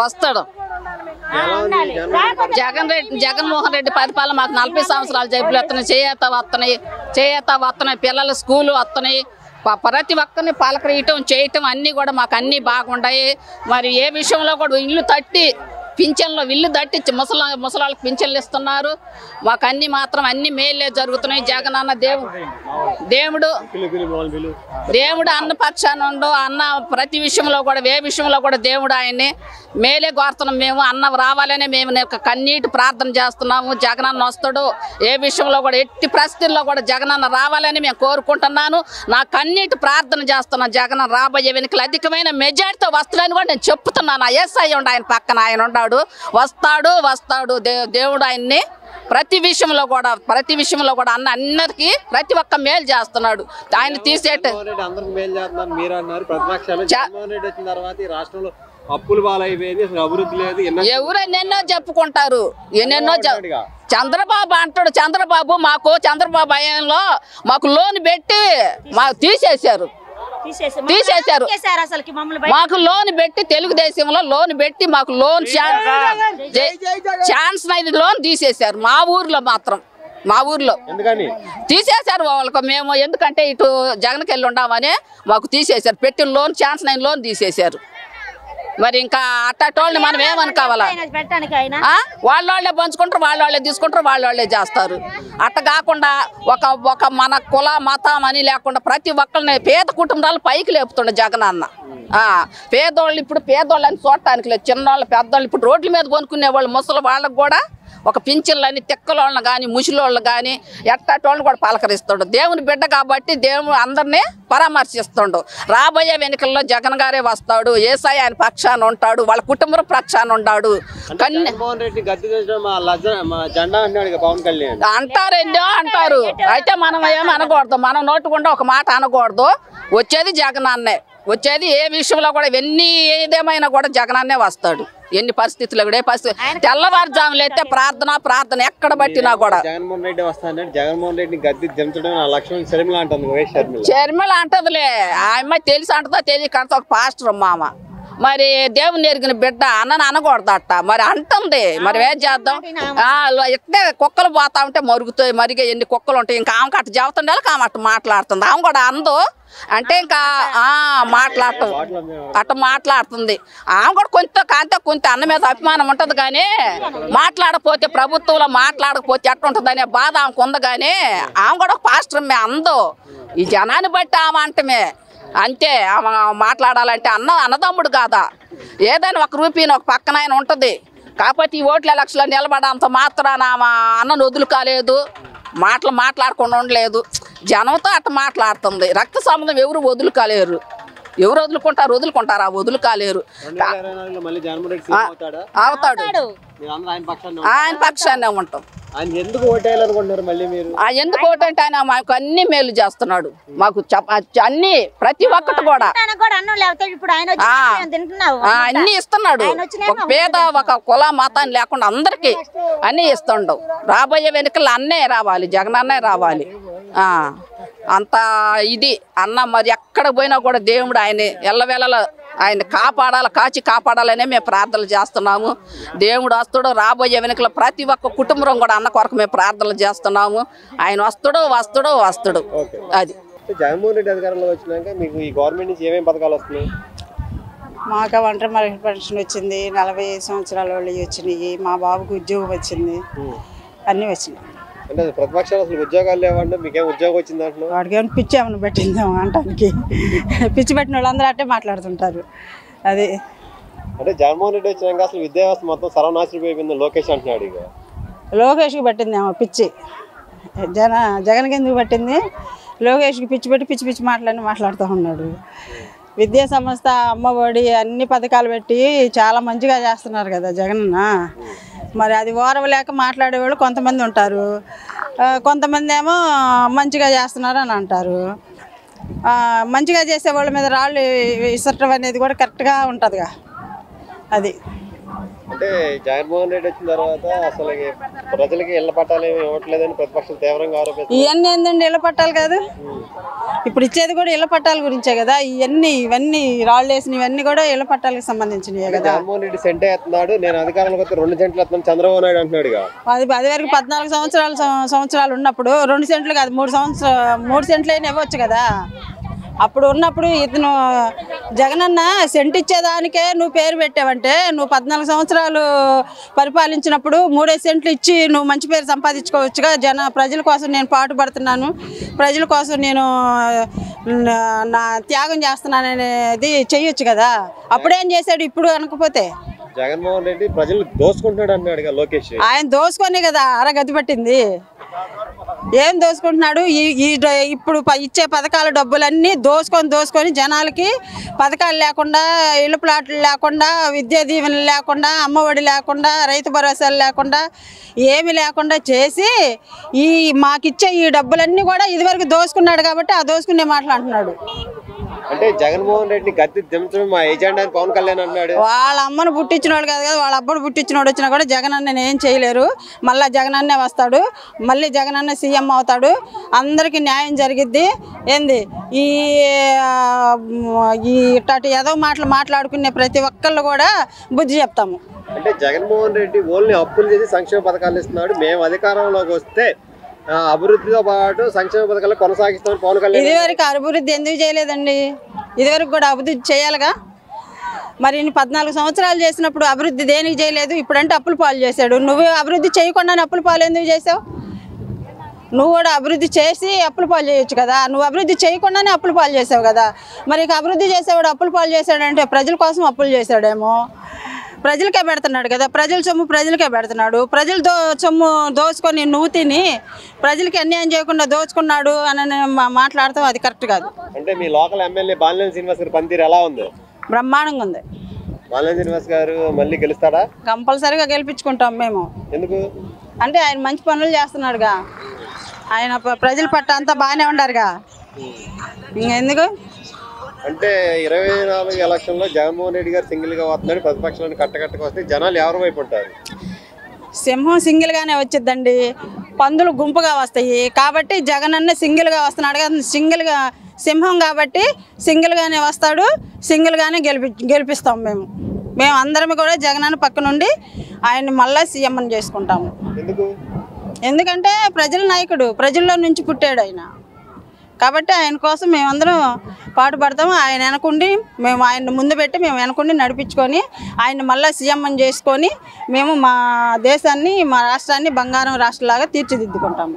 వస్తాడు జగన్మోహన్ రెడ్డి పరిపాలన మాకు 40 సంవత్సరాలు జైపులు వస్తున్నాయి, చేయత వస్తున్నాయి, పిల్లలు స్కూలు వస్తున్నాయి, ప్రతి ఒక్కరిని పలకరీయటం చేయటం అన్నీ కూడా మాకు అన్నీ బాగుంటాయి. మరి ఏ విషయంలో కూడా ఇల్లు తట్టి పింఛన్లో ఇల్లు తట్టి ముసలాళ్ళకి పింఛన్లు ఇస్తున్నారు. మాకు అన్ని మాత్రం అన్ని మేలే జరుగుతున్నాయి. జగన్ అన్న దేవుడు అన్న పక్షాన ఉండు, అన్న ప్రతి విషయంలో కూడా ఏ విషయంలో కూడా దేవుడు ఆయన్ని మేలే కోరుతున్నాం. మేము అన్న రావాలనే మేము కన్నీటి ప్రార్థన చేస్తున్నాము. జగన్ అన్న వస్తాడు, ఏ విషయంలో కూడా ఎట్టి పరిస్థితుల్లో కూడా జగన్ అన్న రావాలని మేము కోరుకుంటున్నాను. నా కన్నీటి ప్రార్థన చేస్తున్నాను. జగన్ రాబోయే ఎన్నికలు అధికమైన మెజార్టీతో వస్తాడని కూడా నేను చెప్తున్నాను. ఎస్ఐ ఉండి ఆయన పక్కన ఆయన ఉన్నాడు, వస్తాడు దేవుడు ఆయన్ని ప్రతి విషయంలో కూడా అన్న అందరికి ప్రతి ఒక్క మేలు చేస్తున్నాడు. ఆయన తీసేట ఎవరెన్నెన్నో చెప్పుకుంటారు, ఎన్నెన్నో చంద్రబాబు అంటాడు. చంద్రబాబు భయంలో మాకు లోన్ పెట్టి మాకు తీసేశారు. మాకు లోన్ పెట్టి తెలుగుదేశంలో లోన్ పెట్టి మాకు లోన్ ఛాన్స్ లోన్ తీసేశారు. మా ఊర్లో తీసేశారు వాళ్ళకు. మేము ఎందుకంటే ఇటు జగన్కి వెళ్ళి ఉండామని మాకు తీసేశారు. పెట్టిన లోన్ ఛాన్స్ 9 లోన్ తీసేశారు. మరి ఇంకా అట్టోళ్ళని మనం ఏమనుకోవాలా? వాళ్ళే పంచుకుంటారు, వాళ్ళే తీసుకుంటారు, వాళ్ళే చేస్తారు. అట్ట కాకుండా ఒక మన కుల మతం అని లేకుండా ప్రతి ఒక్కరిని పేద కుటుంబాలు పైకి లేపుతుండే జగన్ అన్న. పేదోళ్ళు ఇప్పుడు పేదోళ్ళని చూడటానికి లేదు, చిన్నవాళ్ళు పెద్దోళ్ళు ఇప్పుడు రోడ్ల మీద కొనుక్కునే వాళ్ళు ముసలి వాళ్ళకు కూడా ఒక పింఛన్లని తిక్కలోళ్ళని కానీ ముసిలోళ్ళు కానీ ఎట్టోళ్ళని కూడా పలకరిస్తాడు. దేవుని బిడ్డ కాబట్టి దేవుడు అందరినీ పరామర్శిస్తాడు. రాబోయే ఎన్నికల్లో జగన్ గారే వస్తాడు. ఏసఐ ఆయన పక్షాన ఉంటాడు, వాళ్ళ కుటుంబం పక్షాన ఉంటాడు. అంటారు అయితే మనం ఏమి అనకూడదు, మనం నోటుకుండా ఒక మాట అనకూడదు. వచ్చేది జగన్ అన్నే, వచ్చేది ఏ విషయంలో కూడా ఏదేమైనా కూడా జగన్ అన్నే వస్తాడు. ఎన్ని పరిస్థితుల్లో కూడా ఏ పరిస్థితి తెల్లవారుజాములు అయితే ప్రార్థన ఎక్కడ పట్టినా కూడా జగన్మోహన్ రెడ్డి వస్తాడు. జగన్మోహన్ రెడ్డిని గద్దె దించడం నా లక్ష్యం షర్మిల అంటుంది. షర్మిల అంటదిలే, ఆ అమ్మాయి తెలిసి అంటదో తెలియకంటే ఒక పాస్టర్ మామ. మరి దేవుని ఎరిగిన బిడ్డ అన్నని అనకూడదట, మరి అంటుంది. మరి ఏం చేద్దాం? ఇట్టే కుక్కలు పోతా ఉంటే మరిగే ఎన్ని కుక్కలు ఉంటాయి. ఇంకా ఆమె అట్ట చెబుతుండే ఆమె అట్ట మాట్లాడుతుంది. ఆమె కూడా అందో అంటే ఇంకా మాట్లాడుతుంది. ఆమె కూడా కొంత అన్న మీద అభిమానం ఉంటుంది. కానీ మాట్లాడకపోతే ప్రభుత్వంలో మాట్లాడకపోతే ఎట్టుంటుందనే బాధ ఆమెకు ఉంది. కానీ ఆమె కూడా ఒక పాస్టర్ అందో. ఈ జనాన్ని బట్టి ఆమె అంటమే అంతే. ఆమె మాట్లాడాలంటే అన్నదమ్ముడు కాదా, ఏదైనా ఒక రూపీని ఒక పక్కన ఆయన ఉంటుంది. కాకపోతే ఈ ఓట్ల ఎలక్షన్లో నిలబడంత మాత్రాన ఆమె అన్నను వదులు కాలేదు, మాట్లాడకుండా ఉండలేదు. జనంతో అట్ట మాట్లాడుతుంది. రక్త సంబంధం ఎవరు వదులుకోలేరు. ఎవరు వదులుకుంటారా? వదులుకోలేరు. అవుతాడు, ఆయన పక్షాన్నే ఉంటాం. ఎందుకు ఓటేయాలనుకుంటున్నారు మళ్ళీ మీరు? ఎందుకు ఓటంటే ఆయన మాకు అన్ని మేలు చేస్తున్నాడు. మాకు అన్ని ప్రతి ఒక్కటి కూడా అన్ని ఇస్తున్నాడు. ఒక పేద ఒక కుల మతాన్ని లేకుండా అందరికి అన్ని ఇస్తుండవు. రాబోయే ఎన్నికలు అన్నే రావాలి, జగన్ అన్నే రావాలి. అంత ఇది అన్న మరి ఎక్కడ పోయినా కూడా దేవుడు ఆయన ఎల్లవేళలా ఆయన కాచి కాపాడాలనే మేము ప్రార్థనలు చేస్తున్నాము. దేవుడు వస్తాడు. రాబోయే ఎన్నికల ప్రతి ఒక్క కుటుంబం కూడా అన్న కొరకు మేము ప్రార్థనలు చేస్తున్నాము. ఆయన వస్తాడు. అది జగన్మోహన్ రెడ్డి అధికారంలో వచ్చినాక మీకు ఈ గవర్నమెంట్ నుంచి ఏమేమి పథకాలు వస్తున్నాయి? మాకు ఒంటరి మహిళ పెన్షన్ వచ్చింది, 40 సంవత్సరాల వాళ్ళు వచ్చినాయి, మా బాబుకి ఉద్యోగం వచ్చింది, అన్నీ వచ్చినాయి. అంటే ప్రతిపక్షాలు అసలు ఉద్యోగాలు లేవంటే మీకేం ఉద్యోగం వచ్చింది అంటున్నావు? వాడికి ఏమైనా పిచ్చి ఏమైనా పెట్టిందేమో అంటానికి. పిచ్చి పెట్టిన వాళ్ళందరూ అట్టే మాట్లాడుతుంటారు. అది అంటే జగన్మోహన్ రెడ్డి వచ్చినాక అసలు విద్యా వ్యవస్థ మొత్తం సర్వనాశనం అయిపోయింది లోకేష్ అంటున్నాడు. ఇక లోకేష్కి పట్టిందేమో పిచ్చి, జగన్కి ఎందుకు పట్టింది? లోకేష్కి పిచ్చి పెట్టి పిచ్చి మాటలన్నీ మాట్లాడుతూ ఉన్నాడు. విద్యా సంస్థ, అమ్మఒడి అన్ని పథకాలు పెట్టి చాలా మంచిగా చేస్తున్నారు కదా జగనన్న. మరి అది ఓరవలేక మాట్లాడేవాళ్ళు కొంతమంది ఉంటారు, కొంతమంది ఏమో మంచిగా చేస్తున్నారు అని అంటారు. మంచిగా చేసే వాళ్ళ మీద రాళ్ళు విసరటం అనేది కూడా కరెక్ట్గా ఉంటుందిగా. అది అంటే జగన్మోహన్ రెడ్డి వచ్చిన తర్వాత అసలు ప్రజలకి ఇళ్ల పట్టాలు ఏమి ఇవ్వట్లేదని ప్రతిపక్షాలు తీవ్రంగా ఆరోపిస్తారు. ఇవన్నీ ఏందండి ఇళ్ల పట్టాలు కాదు, ఇప్పుడు ఇచ్చేది కూడా ఇళ్ల పట్టాల గురించే కదా. ఇవన్నీ రాళ్ళు వేసిన ఇవన్నీ కూడా ఇళ్ల పట్టాలకు సంబంధించినవి కదా. జగన్మోహన్ రెడ్డి సెంటే ఎత్తున్నాడు, నేను అధికారంలోకి వస్తే 2 సెంట్లు ఎత్తున్నాను చంద్రబాబు నాయుడు అంటున్నాడు. అది వరకు 14 సంవత్సరాలు ఉన్నప్పుడు 2 సెంట్లు కాదు 3 సెంట్లు అయినా ఇవ్వచ్చు కదా. అప్పుడు ఉన్నప్పుడు ఇతను జగనన్న సెంటు ఇచ్చేదానికే నువ్వు పేరు పెట్టావంటే, నువ్వు 14 సంవత్సరాలు పరిపాలించినప్పుడు 3 సెంట్లు ఇచ్చి నువ్వు మంచి పేరు సంపాదించుకోవచ్చుగా. ప్రజల కోసం నేను పాటుపడుతున్నాను, ప్రజల కోసం నేను నా త్యాగం చేస్తున్నాను అనేది చెయ్యొచ్చు కదా. అప్పుడేం చేశాడు ఇప్పుడు అనకపోతే? జగన్మోహన్ రెడ్డి ప్రజలు దోసుకుంటున్నాడు అన్నాడు లోకేష్. ఆయన దోసుకొనే కదా అరగతి పట్టింది. ఏం దోసుకుంటున్నాడు? ఇప్పుడు ఇచ్చే పథకాల డబ్బులన్నీ దోసుకొని జనాలకి పథకాలు లేకుండా, ఇళ్ళ ప్లాట్లు లేకుండా, విద్యా దీవెనలు లేకుండా, అమ్మఒడి లేకుండా, రైతు భరోసాలు లేకుండా, ఏమి లేకుండా చేసి మాకిచ్చే ఈ డబ్బులన్నీ కూడా ఇదివరకు దోసుకున్నాడు కాబట్టి ఆ దోసుకునే మాటలు అంటున్నాడు. అంటే జగన్మోహన్ రెడ్డి గద్దె దించడం మా ఏజెండా అని పవన్ కళ్యాణ్ అన్నాడు. వాళ్ళ అమ్మను పుట్టించినోడు కాదు కదా, వాళ్ళ అబ్బను పుట్టించినోడు వచ్చినా కూడా జగన్ అన్న ఏం చేయలేరు. మళ్ళీ జగన్ అన్నే వస్తాడు, మళ్ళీ జగన్ అన్న సీఎం అవుతాడు, అందరికీ న్యాయం జరిగిద్ది. ఏంది ఇట్లాంటి ఏదో మాట్లాడుకునే ప్రతి ఒక్కళ్ళు కూడా బుద్ధి చెప్తాము. అంటే జగన్మోహన్ రెడ్డి ఓన్లీ అప్పులు చేసి సంక్షేమ పథకాలు ఇస్తున్నాడు, మేము అధికారంలోకి వస్తే అభివృద్ధితో పాటు సంక్షేమ పథకాలు కొనసాగిస్తామని పవన్ కళ్యాణ్. ఇదివరకు అభివృద్ధి ఎందుకు చేయలేదండి? ఇదివరకు కూడా అభివృద్ధి చేయాలిగా. మరి 14 సంవత్సరాలు చేసినప్పుడు అభివృద్ధి దేనికి చేయలేదు? ఇప్పుడంటే అప్పుల పాలు చేశాడు. నువ్వు అభివృద్ధి చేయకుండానే అప్పుల పాలు ఎందుకు చేసావు? నువ్వు కూడా అభివృద్ధి చేసి అప్పుల పాలు చేయొచ్చు కదా. నువ్వు అభివృద్ధి చేయకుండానే అప్పుల పాలు చేసావు కదా. మరి అభివృద్ధి చేసేవాడు అప్పుల పాలు చేశాడంటే ప్రజల కోసం అప్పులు చేశాడేమో. ప్రజలకే పెడుతున్నాడు కదా, ప్రజల సొమ్ము ప్రజలకే పెడుతున్నాడు. ప్రజలు సొమ్ము దోచుకొని నువ్వు తిని ప్రజలకి అన్యాయం చేయకుండా దోచుకున్నాడు అని మాట్లాడతాం, అది కరెక్ట్ కాదు. అంటే మీ లోకల్ ఎమ్మెల్యే బాలినేని శ్రీనివాస్ గారి పనితీరు ఎలా ఉంది? బ్రహ్మాండంగా ఉంది. బాలినేని శ్రీనివాస్ గారు మళ్ళీ గెలుస్తాడా? కంపల్సరీగా గెలిపించుకుంటాం మేము. ఎందుకు అంటే ఆయన మంచి పనులు చేస్తున్నాడుగా, ఆయన ప్రజల పట్ల అంతా బాగానే ఉండారుగా, ఇంకెందుకు? అంటే 24 ఎలక్షన్లో జగన్మోహన్ రెడ్డి గారు సింగిల్గా వస్తున్నాడు, ప్రతిపక్షాలను కట్టకట్టకు వస్తే జనాలు ఎవరి వైపు ఉంటారు? సింహం సింగిల్గానే వచ్చిద్దండి, పందులు గుంపుగా వస్తాయి. కాబట్టి జగన్ అన్న సింగిల్గా వస్తున్నాడు కదా, సింహం కాబట్టి సింగిల్గానే వస్తాడు, సింగిల్గానే గెలిపిస్తాం మేము అందరం కూడా జగన్ అన్న పక్క నుండి ఆయన్ని మళ్ళీ సీఎం అని చేసుకుంటాము. ఎందుకంటే ప్రజల నాయకుడు, ప్రజల్లో నుంచి పుట్టాడు ఆయన కాబట్టి ఆయన కోసం మేమందరం పాటుపడతాము. ఆయన వెనకుండి మేము ఆయన్ని ముందు పెట్టి మేము వెనకుండి నడిపించుకొని ఆయన మళ్ళీ సీఎం అని చేసుకొని మేము మా దేశాన్ని, మా రాష్ట్రాన్ని బంగారం రాష్ట్రంలాగా తీర్చిదిద్దుకుంటాము.